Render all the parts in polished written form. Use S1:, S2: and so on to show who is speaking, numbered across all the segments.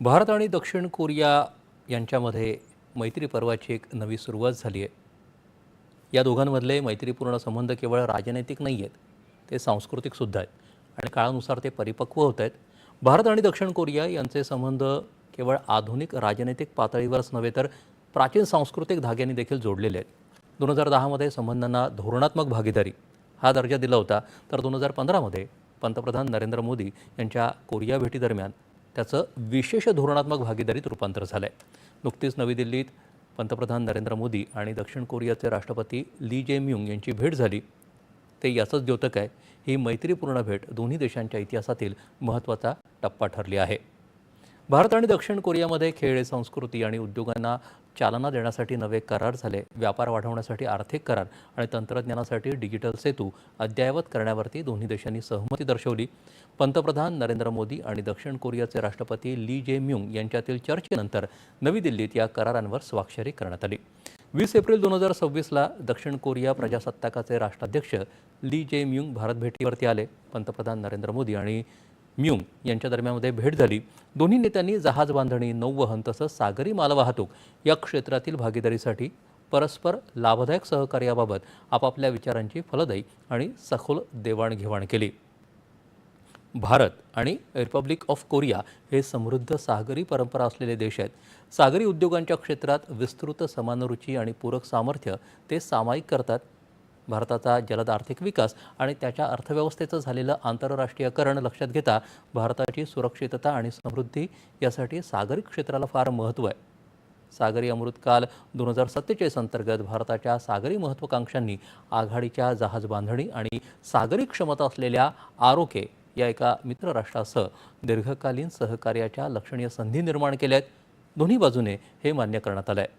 S1: भारत आणि दक्षिण कोरिया यांच्यामध्ये मैत्री पर्वाची एक नवी सुरुवात झाली आहे. या दोघांमधले मैत्रीपूर्ण संबंध केवळ राजनैतिक नाही आहेत, ते सांस्कृतिकसुद्धा आहेत आणि काळानुसार ते परिपक्व होत आहेत. भारत आणि दक्षिण कोरिया यांचे संबंध केवळ आधुनिक राजनैतिक पातळीवरच नव्हे तर प्राचीन सांस्कृतिक धाग्यांनी देखील जोडलेले आहेत. 2010मध्ये संबंधांना धोरणात्मक भागीदारी हा दर्जा दिला होता, तर 2015मध्ये पंतप्रधान नरेंद्र मोदी यांच्या कोरिया भेटीदरम्यान त्याचं विशेष धोरणात्मक भागीदारीत रूपांतर झालं आहे. नुकतीच नवी दिल्लीत पंतप्रधान नरेंद्र मोदी आणि दक्षिण कोरियाचे राष्ट्रपती ली जे म्युंग यांची भेट झाली. ते याचंच द्योतक आहे. ही मैत्रीपूर्ण भेट दोन्ही देशांच्या इतिहासातील महत्त्वाचा टप्पा ठरली आहे. भारत आणि दक्षिण कोरियामध्ये खेळ, संस्कृती आणि उद्योगांना चालना देण्यासाठी नवे करार झाले. व्यापार वाढवण्यासाठी आर्थिक करार आणि तंत्रज्ञानासाठी डिजिटल सेतू अद्ययावत करण्यावरती दोन्ही देशांनी सहमती दर्शवली. पंतप्रधान नरेंद्र मोदी आणि दक्षिण कोरियाचे राष्ट्रपती ली जे म्युंग यांच्यातील चर्चेनंतर नवी दिल्लीत या करारांवर स्वाक्षरी करण्यात आली. 20 एप्रिल 2026ला दक्षिण कोरिया प्रजासत्ताकाचे राष्ट्राध्यक्ष ली जे म्युंग भारत भेटीवरती आले. पंतप्रधान नरेंद्र मोदी आणि म्युंग यांच्या दरम्यानमध्ये भेट झाली. दोन्ही नेत्यांनी जहाज बांधणी, नौवहन तसंच सागरी मालवाहतूक या क्षेत्रातील भागीदारीसाठी परस्पर लाभदायक सहकार्याबाबत आपापल्या विचारांची फलदायी आणि सखोल देवाणघेवाण केली. भारत आणि रिपब्लिक ऑफ कोरिया हे समृद्ध सागरी परंपरा असलेले देश आहेत. सागरी उद्योगांच्या क्षेत्रात विस्तृत समान रुची आणि पूरक सामर्थ्य ते सामायिक करतात. भारताचा जलद आर्थिक विकास आणि त्याच्या अर्थव्यवस्थेचं झालेलं आंतरराष्ट्रीयकरण लक्षात घेता भारताची सुरक्षितता आणि समृद्धी यासाठी सागरी क्षेत्राला फार महत्त्व आहे. सागरी अमृतकाल 2047 अंतर्गत भारताच्या सागरी महत्त्वाकांक्षांनी आघाडीच्या जहाज बांधणी आणि सागरी क्षमता असलेल्या आरोके या एका मित्रराष्ट्रासह दीर्घकालीन सहकार्याच्या लक्षणीय संधी निर्माण केल्या आहेत. दोन्ही बाजूने हे मान्य करण्यात आलं आहे.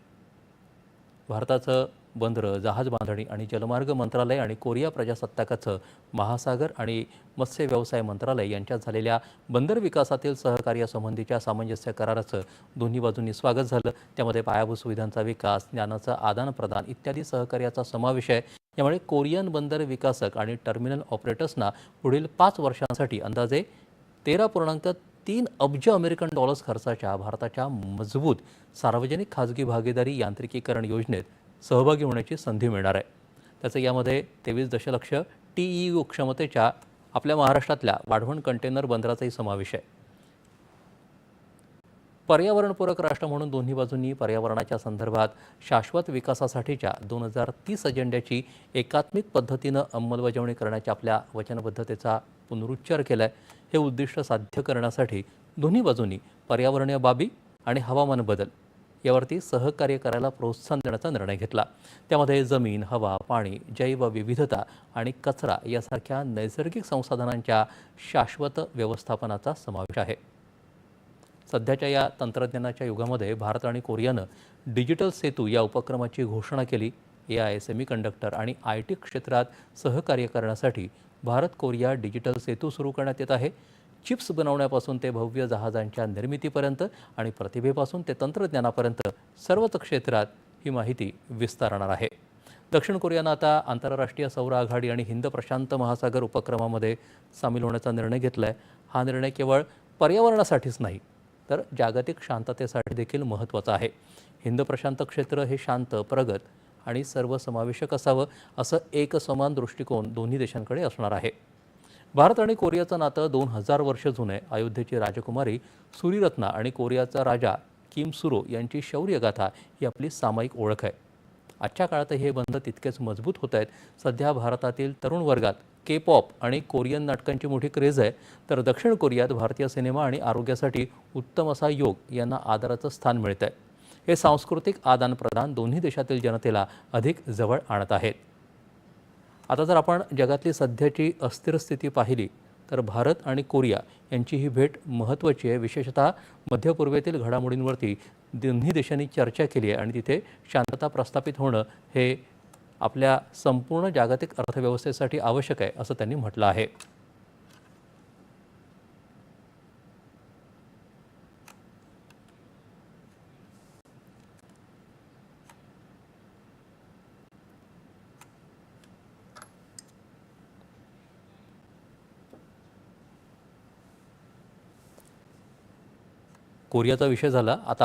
S1: भारताचं बंदरं, जहाज बांधणी आणि जलमार्ग मंत्रालय आणि कोरिया प्रजासत्ताकाचं महासागर आणि मत्स्य व्यवसाय मंत्रालय यांच्यात झालेल्या बंदर विकासातील सहकार्यासंबंधीच्या सामंजस्य कराराचं दोन्ही बाजूंनी स्वागत झालं. त्यामध्ये पायाभूत सुविधांचा विकास, ज्ञानाचं आदानप्रदान इत्यादी सहकार्याचा समावेश आहे. यामुळे कोरियन बंदर विकासक आणि टर्मिनल ऑपरेटर्सना पुढील 5 वर्षांसाठी अंदाजे 13.3 अब्ज अमेरिकन डॉलर्स खर्चाच्या भारताच्या मजबूत सार्वजनिक खाजगी भागीदारी यांत्रिकीकरण योजनेत सहभागी होण्याची संधी मिळणार आहे. त्याचं यामध्ये 23 दशलक्ष TEU क्षमतेच्या आपल्या महाराष्ट्रातल्या वाढवण कंटेनर बंदराचाही समावेश आहे. पर्यावरणपूरक राष्ट्र म्हणून दोन्ही बाजूंनी पर्यावरणाच्या संदर्भात शाश्वत विकासासाठीच्या 2030 अजेंड्याची एकात्मिक पद्धतीनं अंमलबजावणी करण्याच्या आपल्या वचनबद्धतेचा पुनरुच्चार केला आहे. हे उद्दिष्ट साध्य करण्यासाठी दोन्ही बाजूंनी पर्यावरणीय बाबी आणि हवामान बदल यावरती सहकार्य करायला प्रोत्साहन देण्याचा निर्णय घेतला. त्यामध्ये जमीन, हवा, पाणी, जैवविविधता आणि कचरा यासारख्या नैसर्गिक संसाधनांच्या शाश्वत व्यवस्थापनाचा समावेश आहे. सध्याच्या या तंत्रज्ञानाच्या युगामध्ये भारत आणि कोरियानं डिजिटल सेतू या उपक्रमाची घोषणा केली. AI, सेमीकंडक्टर आणि IT क्षेत्रात सहकार्य करण्यासाठी भारत कोरिया डिजिटल सेतू सुरू करण्यात येत आहे. चिप्स बनवण्यापासून ते भव्य जहाजांच्या निर्मितीपर्यंत आणि प्रतिभेपासून ते तंत्रज्ञानापर्यंत सर्वच क्षेत्रात ही माहिती विस्तारणार आहे. दक्षिण कोरियानं आता आंतरराष्ट्रीय सौर आघाडी आणि हिंद प्रशांत महासागर उपक्रमामध्ये सामील होण्याचा निर्णय घेतला आहे. हा निर्णय केवळ पर्यावरणासाठीच नाही तर जागतिक शांततेसाठी देखील महत्त्वाचा आहे. हिंद प्रशांत क्षेत्र हे शांत, प्रगत आणि सर्वसमावेशक असावं असं एक समान दृष्टिकोन दोन्ही देशांकडे असणार आहे. भारत आणि कोरियाचं नातं 2000 वर्ष जुनं आहे. अयोध्येची राजकुमारी सुरीरत्ना आणि कोरियाचा राजा किम सुरो यांची शौर्यगाथा ही आपली सामायिक ओळख आहे. आजच्या काळातही हे बंध तितकेच मजबूत होत आहेत. सध्या भारतातील तरुण वर्गात K-पॉप आणि कोरियन नाटकांची मोठी क्रेज आहे, तर दक्षिण कोरियात भारतीय सिनेमा आणि आरोग्यासाठी उत्तम असा योग यांना आदराचं स्थान मिळत आहे. हे सांस्कृतिक आदानप्रदान दोन्ही देशातील जनतेला अधिक जवळ आणत आहेत. आता जर आपण जगातली सध्याची अस्थिर स्थिती पाहिली तर भारत आणि कोरिया यांची ही भेट महत्त्वाची आहे. विशेषतः मध्य पूर्वेतील घडामोडींवरती दोन्ही देशांनी चर्चा केली आहे आणि तिथे शांतता प्रस्थापित होणं हे आपल्या संपूर्ण जागतिक अर्थव्यवस्थेसाठी आवश्यक आहे असं त्यांनी म्हटलं आहे. कोरियाचा विषय झाला. आता आपण